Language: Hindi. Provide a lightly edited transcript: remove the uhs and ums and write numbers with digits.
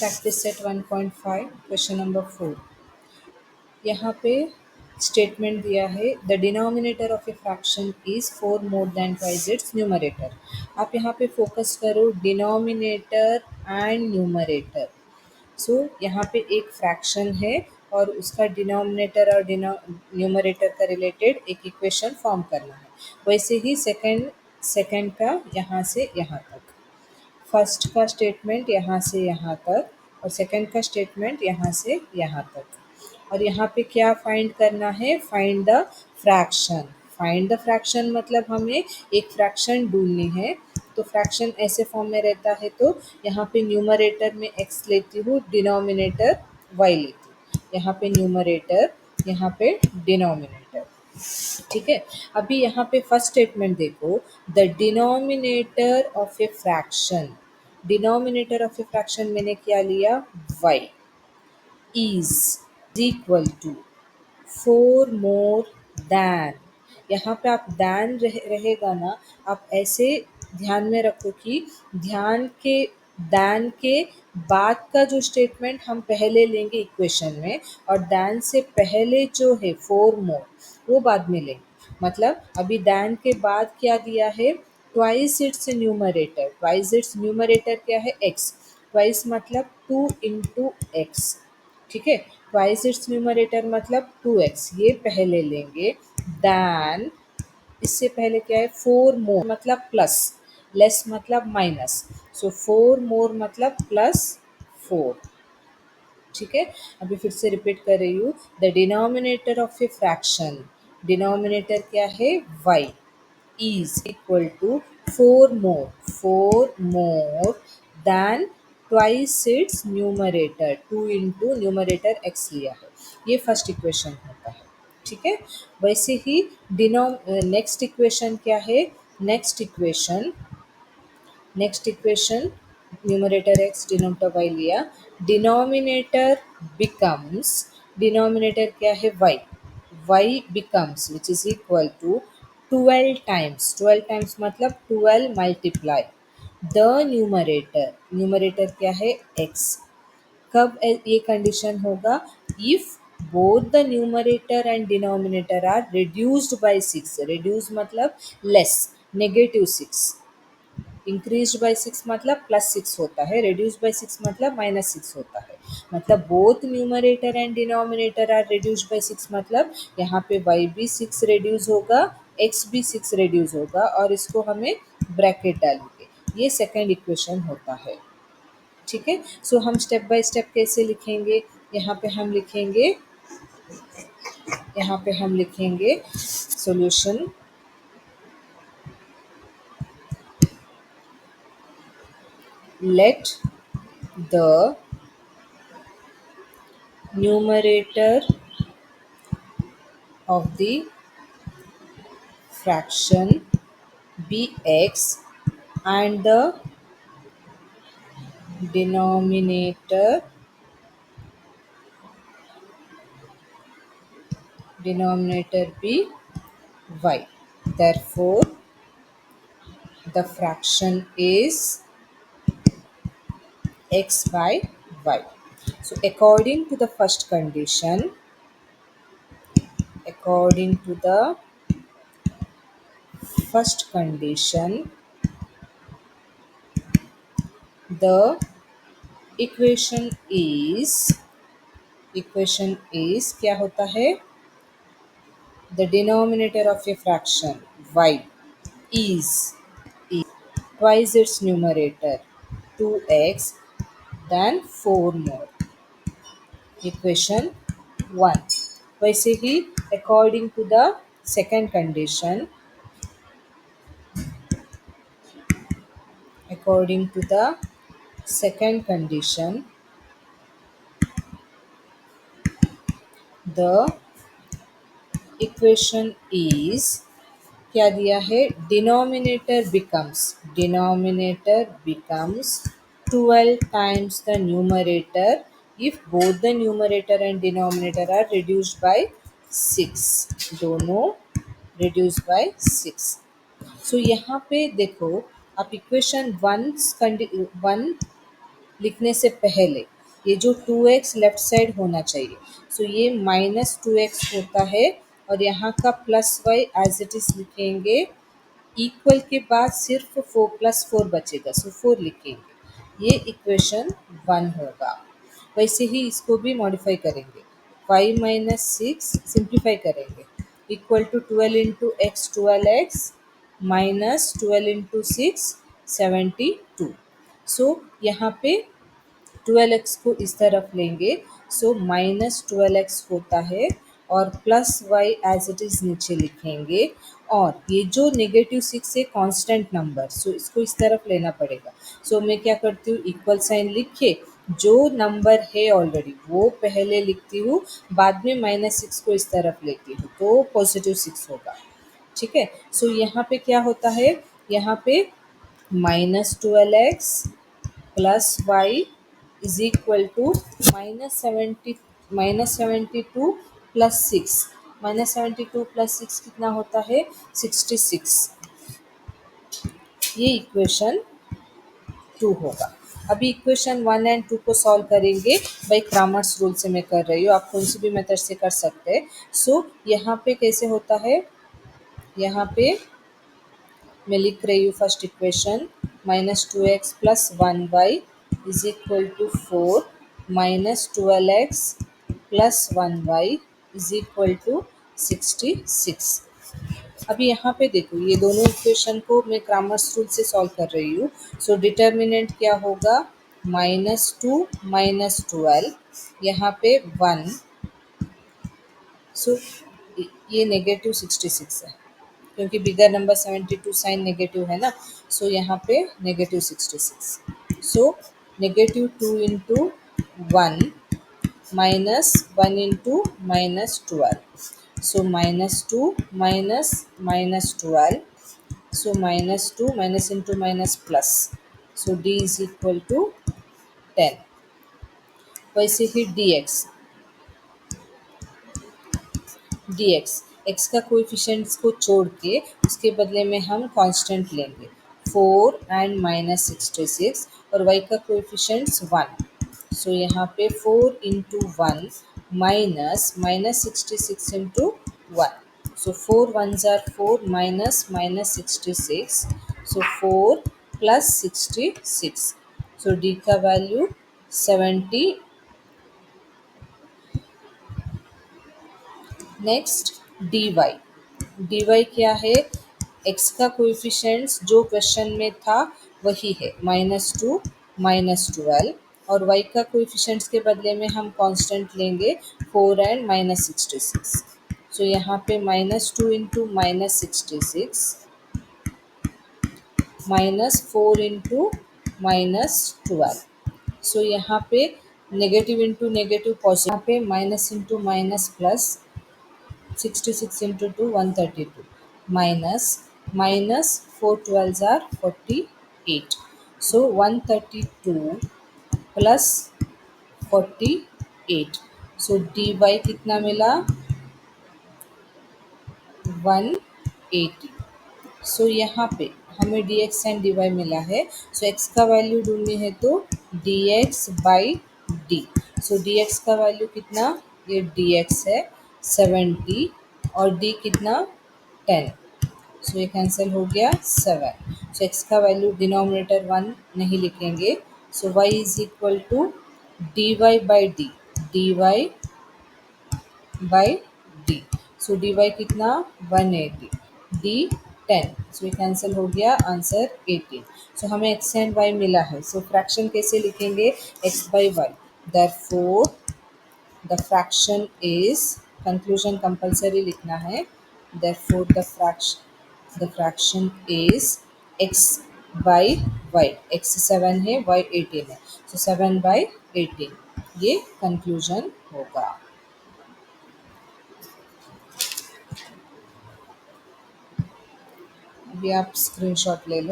Practice set 1.5 question number 4। यहाँ पे स्टेटमेंट दिया है the denominator of a fraction is 4 more than twice its numerator. आप यहाँ पे फोकस करो डिनोमिनेटर एंड न्यूमरेटर। सो यहाँ पे एक फ्रैक्शन है और उसका डिनोमिनेटर और न्यूमरेटर का रिलेटेड एक इक्वेशन फॉर्म करना है। वैसे ही सेकंड सेकंड का यहाँ से यहाँ तक, फर्स्ट का स्टेटमेंट यहाँ से यहाँ तक और सेकंड का स्टेटमेंट यहाँ से यहाँ तक। और यहाँ पे क्या फाइंड करना है? Find the fraction. Find the fraction मतलब हमें एक फ्रैक्शन ढूंढनी है। तो फ्रैक्शन ऐसे फॉर्म में रहता है, तो यहाँ पे न्यूमरेटर में x लेती हूँ, डिनोमिनेटर y लेती हूँ। यहाँ पे न्यूमरेटर, यहाँ पे डिनोमिनेटर। ठीक है। अभी यहाँ पे फर्स्ट स्टेटमेंट देखो, the denominator of a fraction. Denominator of a fraction मैंने क्या लिया? y is equal to 4 more than. यहाँ पे आप दैन रहेगा ना, आप ऐसे ध्यान में रखो कि दैन के बाद का जो स्टेटमेंट हम पहले लेंगे इक्वेशन में, और दैन से पहले जो है 4 मोर वो बाद में लेंगे। मतलब अभी दैन के बाद क्या दिया है? Twice its numerator. Twice its numerator क्या है? x। ट्वाइस मतलब 2 इंटू एक्स। ठीक है। ट्वाइस इट्स न्यूमरेटर मतलब 2x, ये पहले लेंगे। दैन इससे पहले क्या है? 4 मोर मतलब प्लस, लेस मतलब माइनस। सो 4 मोर मतलब प्लस 4। ठीक है। अभी फिर से रिपीट कर रही हूँ, the denominator of a fraction, denominator क्या है? y is equal to 4 more than twice its numerator. 2 into numerator x लिया है, ये फर्स्ट इक्वेशन होता है। ठीक है। वैसे ही नेक्स्ट इक्वेशन क्या है? Next equation numerator x denominator y लिया। डिनोमिनेटर क्या है? y becomes which is equal to 12 times मतलब 12 मल्टीप्लाई द न्यूमरेटर क्या है? x। कब ये कंडीशन होगा? If both the numerator and denominator are reduced by 6। Reduce मतलब लेस, -6। इंक्रीज बाय 6 मतलब +6 होता है, रिड्यूस बाय 6 मतलब -6 होता है। मतलब both numerator and denominator are reduced by 6 मतलब यहाँ पे y भी 6 रिड्यूस होगा, x भी 6 रिड्यूस होगा, और इसको हमें ब्रैकेट डालेंगे। ये सेकंड इक्वेशन होता है। ठीक है। सो हम स्टेप बाय स्टेप कैसे लिखेंगे? यहाँ पे हम लिखेंगे solution. Let the numerator of the fraction be x and the denominator be y. Therefore, the fraction is x by y. So, according to the first condition, the equation is क्या होता है? The denominator of a fraction y is twice its numerator 2x then 4 more. Equation 1. वैसे ही according to the second condition, the equation is क्या दिया है? Denominator becomes 12 times the numerator if both the numerator and denominator are reduced by 6। दोनों रिड्यूस बाय 6। सो यहाँ पे देखो, आप इक्वेशन वन लिखने से पहले ये जो 2x लेफ्ट साइड होना चाहिए। सो ये -2x होता है और यहाँ का plus Y as it is लिखेंगे। इक्वल के बाद सिर्फ 4 + 4 बचेगा, सो 4 लिखेंगे। ये इक्वेशन 1 होगा। वैसे ही इसको भी मॉडिफाई करेंगे। 5 - 6 सिंप्लीफाई करेंगे equal to 12 into X 12x -12 into 6 72। So यहाँ पे 12x को इस तरफ लेंगे। सो -12x होता है और plus Y as it is नीचे लिखेंगे। और ये जो -6 है कांस्टेंट नंबर, सो इसको इस तरफ लेना पड़ेगा। सो मैं क्या करती हूँ, इक्वल साइन लिख के जो नंबर है ऑलरेडी वो पहले लिखती हूँ, बाद में -6 को इस तरफ लेती हूँ तो +6 होगा। ठीक है। सो यहाँ पे क्या होता है, यहाँ पे -12x plus Y is equal to -72 plus 6। -72 plus 6 कितना होता है, 66। ये इक्वेशन 2 होगा। अभी इक्वेशन 1 एंड 2 को सॉल्व करेंगे। बाई क्रामर्स रूल से मैं कर रही हूँ, आप कौन सी भी मेथड से कर सकते हैं। सो यहाँ पे कैसे होता है, यहाँ पे मैं लिख रही हूँ first equation -2x plus 1y is equal to 4 -12x plus 1y is equal to 66। अभी यहाँ पे देखो, ये दोनों इक्वेशन को मैं क्रामर्स रूल से सॉल्व कर रही हूँ। सो डिटर्मिनेंट क्या होगा, -2 -12, यहाँ पे 1। सो ये -66 है क्योंकि बिगर नंबर 72 साइन नेगेटिव है ना। सो यहाँ पे -66। So -2 into 1 -1 into -12। So -2 -12। So -2 minus into minus plus. So d is equal to 10। वैसे ही dx x का कोएफिशिएंट्स को छोड़ के उसके बदले में हम कांस्टेंट लेंगे 4 एंड -66 और y का कोएफिशिएंट्स 1। सो यहाँ पे 4 into 1 minus -66 into 1। So 4 1s are 4 minus -66। So 4 plus 66। So d का वैल्यू 70। नेक्स्ट dy क्या है, x का कोएफिशिएंट्स जो क्वेश्चन में था वही है -2 -12 और y का कोएफिशिएंट्स के बदले में हम कांस्टेंट लेंगे 4 एंड -66। सो यहाँ पे -2 इंटू -66 -4 इंटू -12। सो यहाँ पे नेगेटिव इंटू नेगेटिव पॉजिटिव, यहाँ पे minus into minus plus 66 into 2 132 minus -4 12s are 48। So 132 plus 48। So dy कितना मिला, 180। सो यहाँ पे हमें dx एंड dy मिला है। सो x का वैल्यू ढूंढनी है तो dx by D. So dx का वैल्यू कितना, ये dx है 70 और d कितना 10। सो ये कैंसिल हो गया 7। सो x का वैल्यू डिनोमिनेटर 1 नहीं लिखेंगे। So y is equal to dy by D by D. So D Y कितना 180, डी 10। सो ये कैंसिल हो गया, आंसर 18। सो हमें एक्स एंड वाई मिला है। सो फ्रैक्शन कैसे लिखेंगे, X by Y. Therefore the fraction is, conclusion compulsory लिखना है। Therefore the fraction is X by Y. X 7 है, वाई 18 है। सो 7/18 ये कंक्लूजन होगा। अभी आप स्क्रीनशॉट ले लो।